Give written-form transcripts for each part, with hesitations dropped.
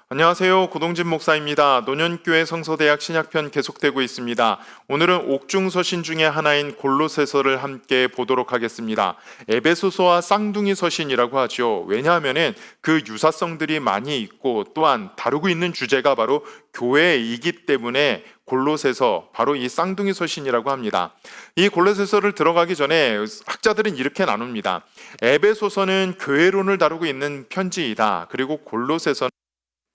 안녕하세요. 고동진 목사입니다. 노년교회 성서대학 신약편 계속되고 있습니다. 오늘은 옥중서신 중에 하나인 골로새서를 함께 보도록 하겠습니다. 에베소서와 쌍둥이 서신이라고 하죠. 왜냐하면 그 유사성들이 많이 있고 또한 다루고 있는 주제가 바로 교회이기 때문에 골로새서, 바로 이 쌍둥이 서신이라고 합니다. 이 골로새서를 들어가기 전에 학자들은 이렇게 나눕니다. 에베소서는 교회론을 다루고 있는 편지이다. 그리고 골로새서는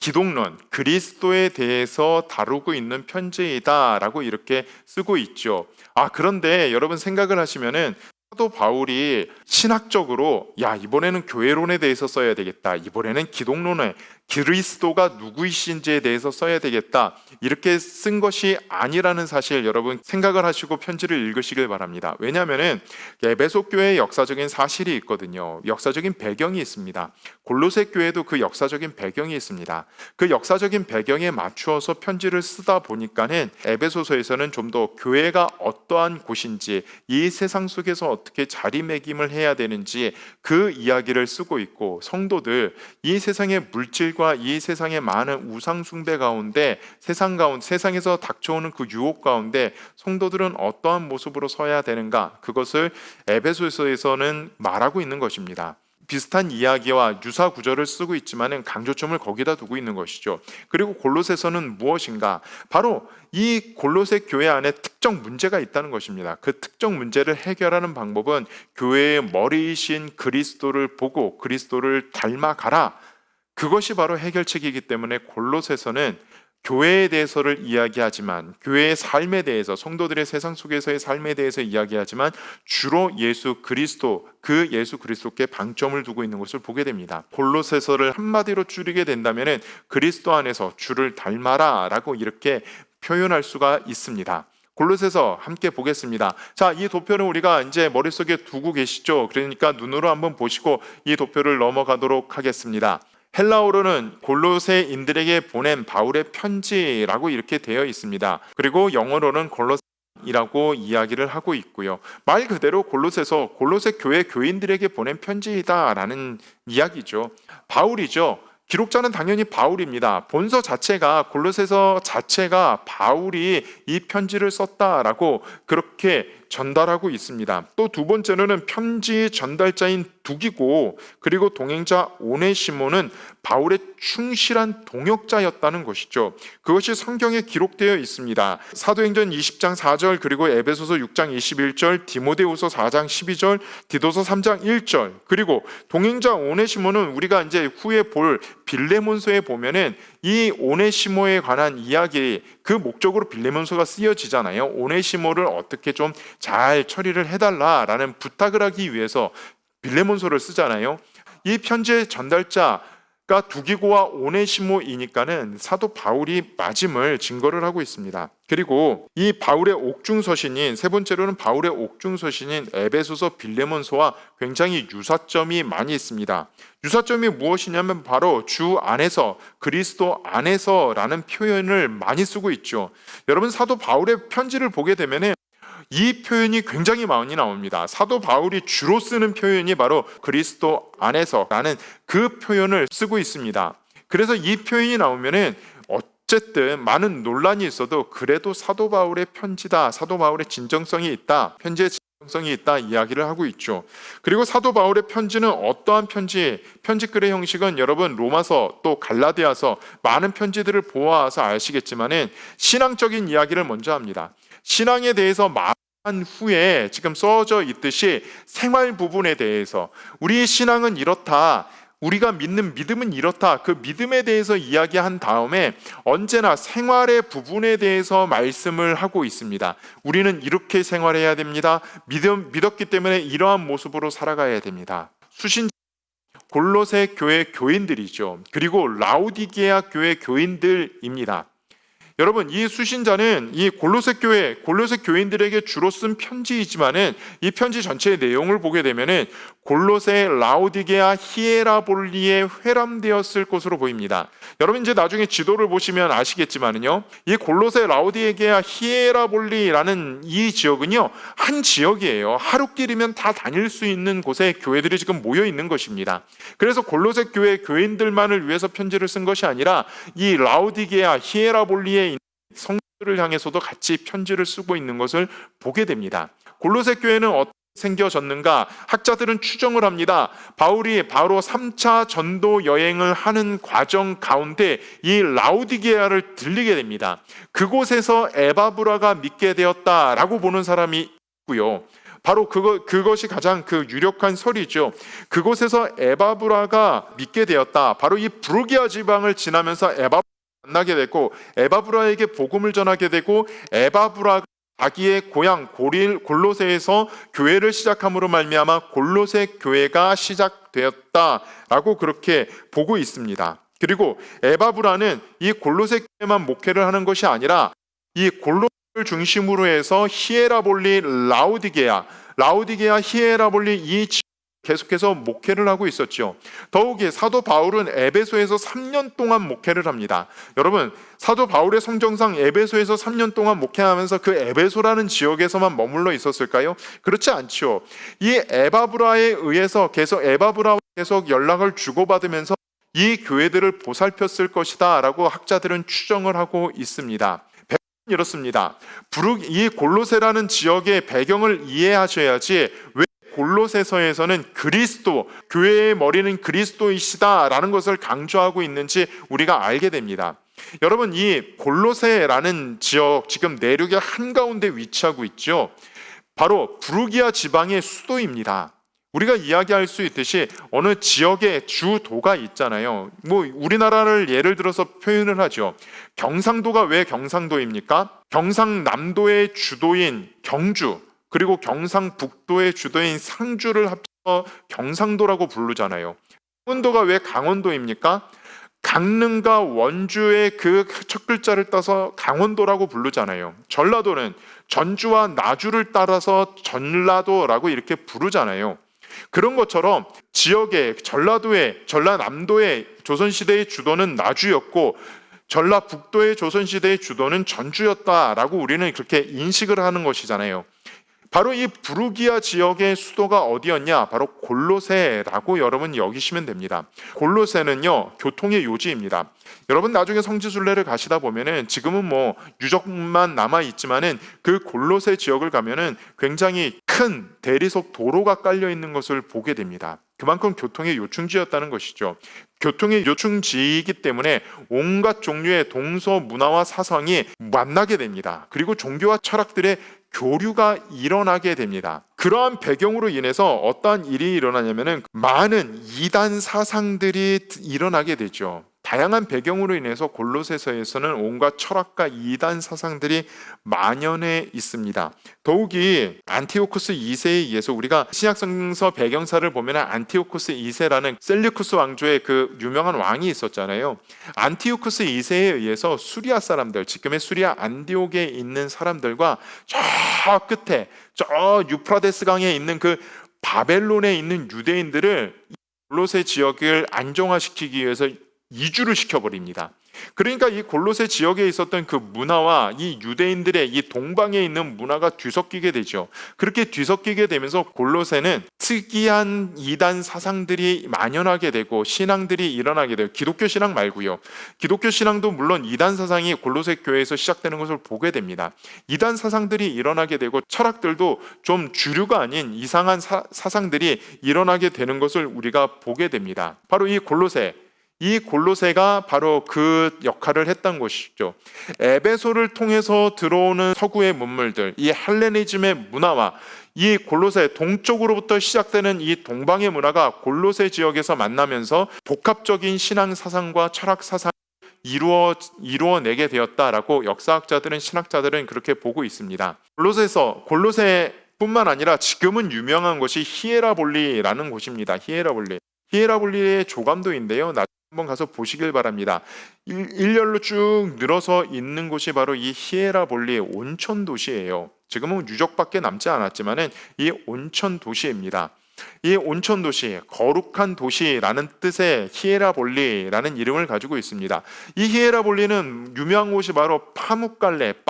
기독론, 그리스도에 대해서 다루고 있는 편지이다라고 이렇게 쓰고 있죠. 그런데 여러분 생각을 하시면은 사도 바울이 신학적으로 이번에는 교회론에 대해서 써야 되겠다. 이번에는 기독론에 그리스도가 누구이신지에 대해서 써야 되겠다. 이렇게 쓴 것이 아니라는 사실 여러분 생각을 하시고 편지를 읽으시길 바랍니다. 왜냐하면은 에베소 교회의 역사적인 사실이 있거든요. 역사적인 배경이 있습니다. 골로새 교회도 그 역사적인 배경이 있습니다. 그 역사적인 배경에 맞추어서 편지를 쓰다 보니까는 에베소서에서는 좀 더 교회가 어떠한 곳인지, 이 세상 속에서 어떻게 자리매김을 해야 되는지 그 이야기를 쓰고 있고, 성도들 이 세상의 물질과 이 세상의 많은 우상 숭배 가운데, 세상에서 닥쳐오는 그 유혹 가운데 성도들은 어떠한 모습으로 서야 되는가, 그것을 에베소서에서는 말하고 있는 것입니다. 비슷한 이야기와 유사 구절을 쓰고 있지만 강조점을 거기다 두고 있는 것이죠. 그리고 골로새서는 무엇인가? 바로 이 골로새 교회 안에 특정 문제가 있다는 것입니다. 그 특정 문제를 해결하는 방법은 교회의 머리이신 그리스도를 보고 그리스도를 닮아가라. 그것이 바로 해결책이기 때문에 골로새서는 교회에 대해서를 이야기하지만, 교회의 삶에 대해서, 성도들의 세상 속에서의 삶에 대해서 이야기하지만 주로 예수 그리스도, 그 예수 그리스도께 방점을 두고 있는 것을 보게 됩니다. 골로새서를 한마디로 줄이게 된다면 그리스도 안에서 주를 닮아라 라고 이렇게 표현할 수가 있습니다. 골로새서 함께 보겠습니다. 자, 이 도표는 우리가 이제 머릿속에 두고 계시죠? 그러니까 눈으로 한번 보시고 이 도표를 넘어가도록 하겠습니다. 헬라어로는 골로새인들에게 보낸 바울의 편지라고 이렇게 되어 있습니다. 그리고 영어로는 골로새이라고 이야기를 하고 있고요. 말 그대로 골로새 교회 교인들에게 보낸 편지이다라는 이야기죠. 바울이죠. 기록자는 당연히 바울입니다. 본서 자체가, 골로새서 자체가 바울이 이 편지를 썼다라고 그렇게 전달하고 있습니다. 또 두 번째로는 편지 전달자인 둑이고, 그리고 동행자 오네시모는 바울의 충실한 동역자였다는 것이죠. 그것이 성경에 기록되어 있습니다. 사도행전 20장 4절, 그리고 에베소서 6장 21절, 디모데후서 4장 12절, 디도서 3장 1절, 그리고 동행자 오네시모는 우리가 이제 후에 볼 빌레몬서에 보면은 이 오네시모에 관한 이야기, 그 목적으로 빌레몬서가 쓰여지잖아요. 오네시모를 어떻게 좀 잘 처리를 해달라라는 부탁을 하기 위해서 빌레몬서를 쓰잖아요. 이 편지의 전달자가 둑이고와 오네시모이니까는 사도 바울이 맞음을 증거를 하고 있습니다. 그리고 이 바울의 옥중서신인, 세 번째로는 바울의 옥중서신인 에베소서, 빌레몬서와 굉장히 유사점이 많이 있습니다. 유사점이 무엇이냐면 바로 주 안에서, 그리스도 안에서라는 표현을 많이 쓰고 있죠. 여러분, 사도 바울의 편지를 보게 되면 이 표현이 굉장히 많이 나옵니다. 사도 바울이 주로 쓰는 표현이 바로 그리스도 안에서라는 그 표현을 쓰고 있습니다. 그래서 이 표현이 나오면은 어쨌든 많은 논란이 있어도 그래도 사도 바울의 편지다, 사도 바울의 진정성이 있다, 편지의 진정성이 있다 이야기를 하고 있죠. 그리고 사도 바울의 편지는 어떠한 편지글의 형식은 여러분 로마서 또 갈라디아서 많은 편지들을 보아서 아시겠지만은 신앙적인 이야기를 먼저 합니다. 신앙에 대해서 말한 후에 지금 써져 있듯이 생활 부분에 대해서, 우리 신앙은 이렇다, 우리가 믿는 믿음은 이렇다, 그 믿음에 대해서 이야기한 다음에 언제나 생활의 부분에 대해서 말씀을 하고 있습니다. 우리는 이렇게 생활해야 됩니다. 믿었기 때문에 이러한 모습으로 살아가야 됩니다. 골로새 교회 교인들이죠. 그리고 라우디게아 교회 교인들입니다. 여러분, 이 수신자는 이 골로새 교인들에게 주로 쓴 편지이지만은 이 편지 전체의 내용을 보게 되면은 골로새, 라오디게아, 히에라볼리에 회람되었을 것으로 보입니다. 여러분, 이제 나중에 지도를 보시면 아시겠지만은요, 이 골로새, 라오디게아, 히에라볼리라는 이 지역은요, 한 지역이에요. 하루길이면 다 다닐 수 있는 곳에 교회들이 지금 모여 있는 것입니다. 그래서 골로새 교회 교인들만을 위해서 편지를 쓴 것이 아니라 이 라오디게아, 히에라볼리에 있는 성도들을 향해서도 같이 편지를 쓰고 있는 것을 보게 됩니다. 골로새 교회는 어떻게 생겨졌는가? 학자들은 추정을 합니다. 바울이 바로 3차 전도 여행을 하는 과정 가운데 이 라오디게아를 들리게 됩니다. 그곳에서 에바브라가 믿게 되었다라고 보는 사람이 있고요. 바로 그것이 가장 유력한 설이죠. 그곳에서 에바브라가 믿게 되었다. 바로 이 부르기아 지방을 지나면서 에바브라를 만나게 됐고, 에바브라에게 복음을 전하게 되고, 에바브라가 자기의 고향 골로새에서 교회를 시작함으로 말미암아 골로새 교회가 시작되었다라고 그렇게 보고 있습니다. 그리고 에바브라는 이 골로새 교회만 목회를 하는 것이 아니라 이 골로새를 중심으로 해서 히에라볼리, 라오디게아, 히에라볼리 이 계속해서 목회를 하고 있었죠. 더욱이 사도 바울은 에베소에서 3년 동안 목회를 합니다. 여러분, 사도 바울의 성정상 에베소에서 3년 동안 목회하면서 그 에베소라는 지역에서만 머물러 있었을까요? 그렇지 않죠. 이 에바브라에 의해서 에바브라와 계속 연락을 주고받으면서 이 교회들을 보살폈을 것이다 라고 학자들은 추정을 하고 있습니다. 이렇습니다. 이 골로새라는 지역의 배경을 이해하셔야지 왜 골로새서에서는 교회의 머리는 그리스도이시다라는 것을 강조하고 있는지 우리가 알게 됩니다. 여러분, 이 골로새라는 지역 지금 내륙의 한가운데 위치하고 있죠. 바로 부르기아 지방의 수도입니다. 우리가 이야기할 수 있듯이 어느 지역에 주도가 있잖아요. 우리나라를 예를 들어서 표현을 하죠. 경상도가 왜 경상도입니까? 경상남도의 주도인 경주, 그리고 경상북도의 주도인 상주를 합쳐서 경상도라고 부르잖아요. 강원도가 왜 강원도입니까? 강릉과 원주의 그 첫 글자를 따서 강원도라고 부르잖아요. 전라도는 전주와 나주를 따라서 전라도라고 이렇게 부르잖아요. 그런 것처럼 전라남도의 조선시대의 주도는 나주였고 전라북도의 조선시대의 주도는 전주였다라고 우리는 그렇게 인식을 하는 것이잖아요. 바로 이 부르기아 지역의 수도가 어디였냐? 바로 골로새라고 여러분 여기시면 됩니다. 골로새는요, 교통의 요지입니다. 여러분, 나중에 성지순례를 가시다 보면은 지금은 유적만 남아 있지만은 그 골로새 지역을 가면은 굉장히 큰 대리석 도로가 깔려 있는 것을 보게 됩니다. 그만큼 교통의 요충지였다는 것이죠. 교통의 요충지이기 때문에 온갖 종류의 동서 문화와 사상이 만나게 됩니다. 그리고 종교와 철학들의 교류가 일어나게 됩니다. 그러한 배경으로 인해서 어떠한 일이 일어나냐면은 많은 이단 사상들이 일어나게 되죠. 다양한 배경으로 인해서 골로새서에서는 온갖 철학과 이단 사상들이 만연해 있습니다. 더욱이 안티오쿠스 2세에 의해서 우리가 신약성서 배경사를 보면 안티오쿠스 2세라는 셀류쿠스 왕조의 그 유명한 왕이 있었잖아요. 안티오쿠스 2세에 의해서 수리아 사람들, 지금의 수리아 안디옥에 있는 사람들과 저 끝에 저 유프라데스 강에 있는 그 바벨론에 있는 유대인들을 골로새 지역을 안정화시키기 위해서 이주를 시켜버립니다. 그러니까 이 골로새 지역에 있었던 그 문화와 이 유대인들의 이 동방에 있는 문화가 뒤섞이게 되죠. 그렇게 뒤섞이게 되면서 골로새는 특이한 이단 사상들이 만연하게 되고 신앙들이 일어나게 돼요. 기독교 신앙 말고요. 기독교 신앙도 물론 이단 사상이 골로새 교회에서 시작되는 것을 보게 됩니다. 이단 사상들이 일어나게 되고 철학들도 좀 주류가 아닌 이상한 사상들이 일어나게 되는 것을 우리가 보게 됩니다. 바로 이 골로새가 바로 그 역할을 했던 것이죠. 에베소를 통해서 들어오는 서구의 문물들, 이 헬레니즘의 문화와 이 골로새 동쪽으로부터 시작되는 이 동방의 문화가 골로새 지역에서 만나면서 복합적인 신앙 사상과 철학 사상을 이루어내게 되었다라고 역사학자들은 신학자들은 그렇게 보고 있습니다. 골로새뿐만 아니라 지금은 유명한 곳이 히에라볼리라는 곳입니다. 히에라볼리의 조감도인데요. 한번 가서 보시길 바랍니다. 일렬로 쭉 늘어서 있는 곳이 바로 이 히에라볼리의 온천 도시예요. 지금은 유적밖에 남지 않았지만은 이 온천 도시입니다. 이 온천 도시, 거룩한 도시라는 뜻의 히에라볼리라는 이름을 가지고 있습니다. 이 히에라볼리는 유명한 곳이 바로 파묵갈레라고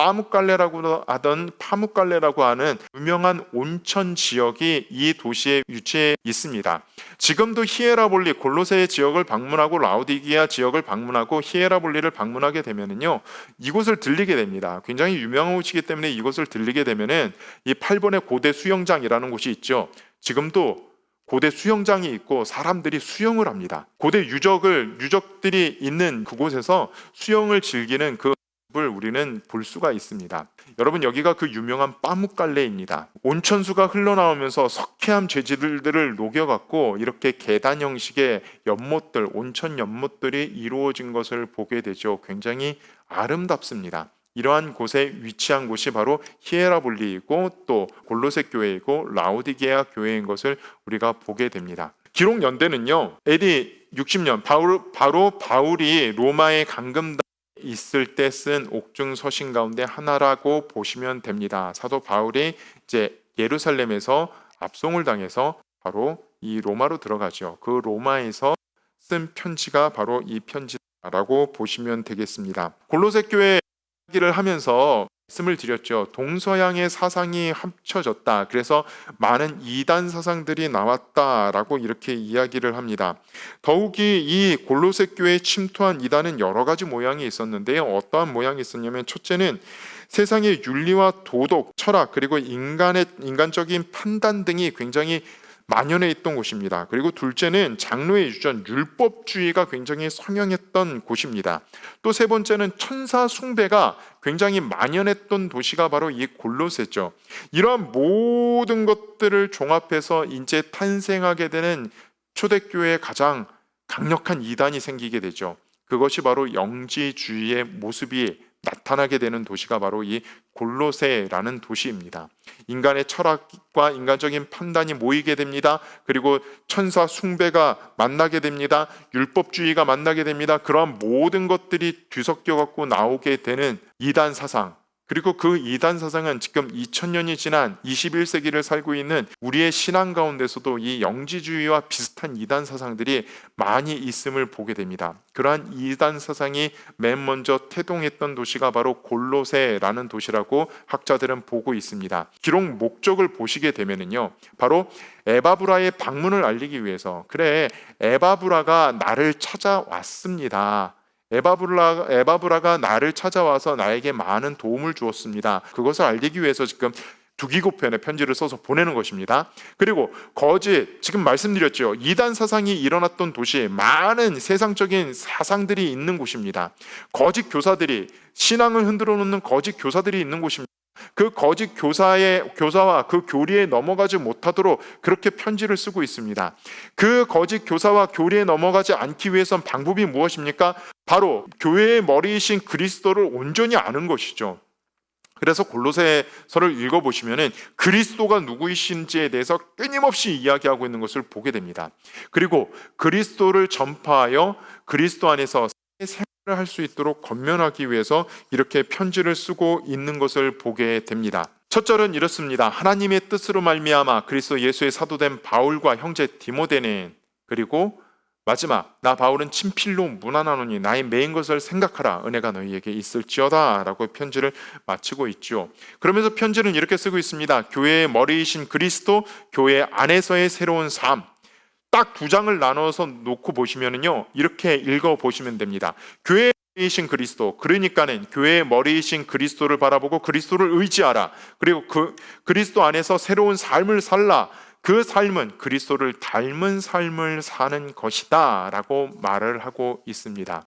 하는 유명한 온천 지역이 이 도시에 위치해 있습니다. 지금도 히에라볼리, 골로새 지역을 방문하고 라오디게아 지역을 방문하고 히에라볼리를 방문하게 되면은요, 이곳을 들리게 됩니다. 굉장히 유명한 곳이기 때문에 이곳을 들리게 되면은 이 8번의 고대 수영장이라는 곳이 있죠. 지금도 고대 수영장이 있고 사람들이 수영을 합니다. 고대 유적들이 있는 그곳에서 수영을 즐기는 그 모습을 우리는 볼 수가 있습니다. 여러분, 여기가 그 유명한 파묵갈레입니다. 온천수가 흘러나오면서 석회암 재질들을 녹여갖고 이렇게 계단 형식의 연못들, 온천 연못들이 이루어진 것을 보게 되죠. 굉장히 아름답습니다. 이러한 곳에 위치한 곳이 바로 히에라볼리이고 또 골로새 교회이고 라오디게아 교회인 것을 우리가 보게 됩니다. 기록 연대는요, AD 60년 바로 바울이 로마의 감금당에 있을 때 쓴 옥중 서신 가운데 하나라고 보시면 됩니다. 사도 바울이 이제 예루살렘에서 압송을 당해서 바로 이 로마로 들어가죠. 그 로마에서 쓴 편지가 바로 이 편지라고 보시면 되겠습니다. 골로새 교회 이야기를 하면서 말씀을 드렸죠. 동서양의 사상이 합쳐졌다. 그래서 많은 이단 사상들이 나왔다라고 이렇게 이야기를 합니다. 더욱이 이 골로새 교회에 침투한 이단은 여러 가지 모양이 있었는데요. 어떠한 모양이 있었냐면, 첫째는 세상의 윤리와 도덕, 철학, 그리고 인간적인 판단 등이 굉장히 만연해 있던 곳입니다. 그리고 둘째는 장로의 유전, 율법주의가 굉장히 성행했던 곳입니다. 또 세 번째는 천사 숭배가 굉장히 만연했던 도시가 바로 이 골로새죠. 이러한 모든 것들을 종합해서 이제 탄생하게 되는 초대교회의 가장 강력한 이단이 생기게 되죠. 그것이 바로 영지주의의 모습이 나타나게 되는 도시가 바로 이 골로새라는 도시입니다. 인간의 철학과 인간적인 판단이 모이게 됩니다. 그리고 천사 숭배가 만나게 됩니다. 율법주의가 만나게 됩니다. 그러한 모든 것들이 뒤섞여 갖고 나오게 되는 이단 사상, 그리고 그 이단 사상은 지금 2000년이 지난 21세기를 살고 있는 우리의 신앙 가운데서도 이 영지주의와 비슷한 이단 사상들이 많이 있음을 보게 됩니다. 그러한 이단 사상이 맨 먼저 태동했던 도시가 바로 골로새라는 도시라고 학자들은 보고 있습니다. 기록 목적을 보시게 되면은요, 바로 에바브라의 방문을 알리기 위해서, 그래, 에바브라가 나를 찾아왔습니다. 에바브라가 나를 찾아와서 나에게 많은 도움을 주었습니다. 그것을 알리기 위해서 지금 두기고편에 편지를 써서 보내는 것입니다. 그리고 지금 말씀드렸죠. 이단 사상이 일어났던 도시에 많은 세상적인 사상들이 있는 곳입니다. 거짓 교사들이, 신앙을 흔들어 놓는 거짓 교사들이 있는 곳입니다. 그 거짓 교사와 그 교리에 넘어가지 못하도록 그렇게 편지를 쓰고 있습니다. 그 거짓 교사와 교리에 넘어가지 않기 위해선 방법이 무엇입니까? 바로 교회의 머리이신 그리스도를 온전히 아는 것이죠. 그래서 골로새서를 읽어보시면은 그리스도가 누구이신지에 대해서 끊임없이 이야기하고 있는 것을 보게 됩니다. 그리고 그리스도를 전파하여 그리스도 안에서 생활을 할 수 있도록 권면하기 위해서 이렇게 편지를 쓰고 있는 것을 보게 됩니다. 첫 절은 이렇습니다. 하나님의 뜻으로 말미암아 그리스도 예수의 사도된 바울과 형제 디모데는, 그리고 마지막, 나 바울은 친필로 문안하노니 나의 매인 것을 생각하라, 은혜가 너희에게 있을지어다 라고 편지를 마치고 있죠. 그러면서 편지는 이렇게 쓰고 있습니다. 교회의 머리이신 그리스도, 교회 안에서의 새로운 삶, 딱 두 장을 나눠서 놓고 보시면은요, 이렇게 읽어 보시면 됩니다. 교회의 머리이신 그리스도, 그러니까는 교회의 머리이신 그리스도를 바라보고 그리스도를 의지하라. 그리고 그 그리스도 안에서 새로운 삶을 살라. 그 삶은 그리스도를 닮은 삶을 사는 것이다 라고 말을 하고 있습니다.